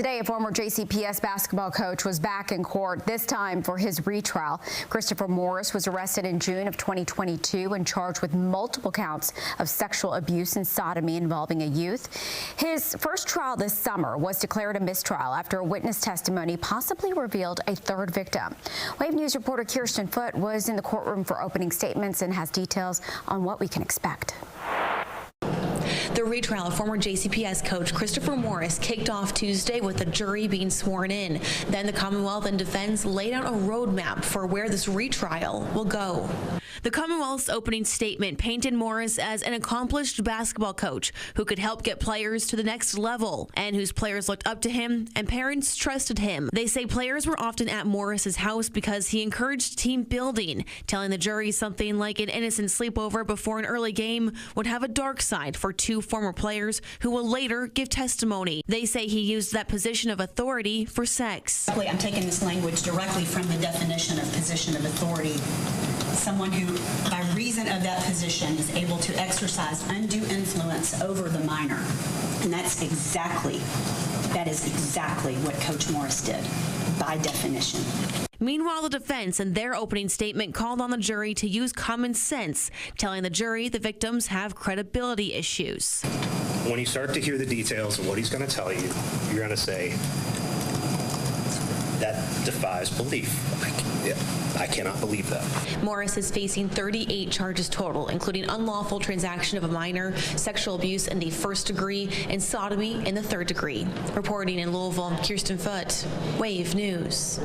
Today, a former JCPS basketball coach was back in court, this time for his retrial. Christopher Morris was arrested in June of 2022 and charged with multiple counts of sexual abuse and sodomy involving a youth. His first trial this summer was declared a mistrial after a witness testimony possibly revealed a third victim. Wave News reporter Kirsten Foote was in the courtroom for opening statements and has details on what we can expect. The retrial of former JCPS coach Christopher Morris kicked off Tuesday with the jury being sworn in. Then the Commonwealth and defense laid out a roadmap for where this retrial will go. The Commonwealth's opening statement painted Morris as an accomplished basketball coach who could help get players to the next level and whose players looked up to him and parents trusted him. They say players were often at Morris's house because he encouraged team building, telling the jury something like an innocent sleepover before an early game would have a dark side for two former players who will later give testimony. They say he used that position of authority for sex. I'm taking this language directly from the definition of position of authority. Someone who, by reason of that position, is able to exercise undue influence over the minor. And that is exactly what Coach Morris did, by definition. Meanwhile, the defense in their opening statement called on the jury to use common sense, telling the jury the victims have credibility issues. When you start to hear the details of what he's going to tell you, you're going to say, that defies belief. I cannot believe that. Morris is facing 38 charges total, including unlawful transaction of a minor, sexual abuse in the first degree, and sodomy in the third degree. Reporting in Louisville, Kirsten Foote, Wave News.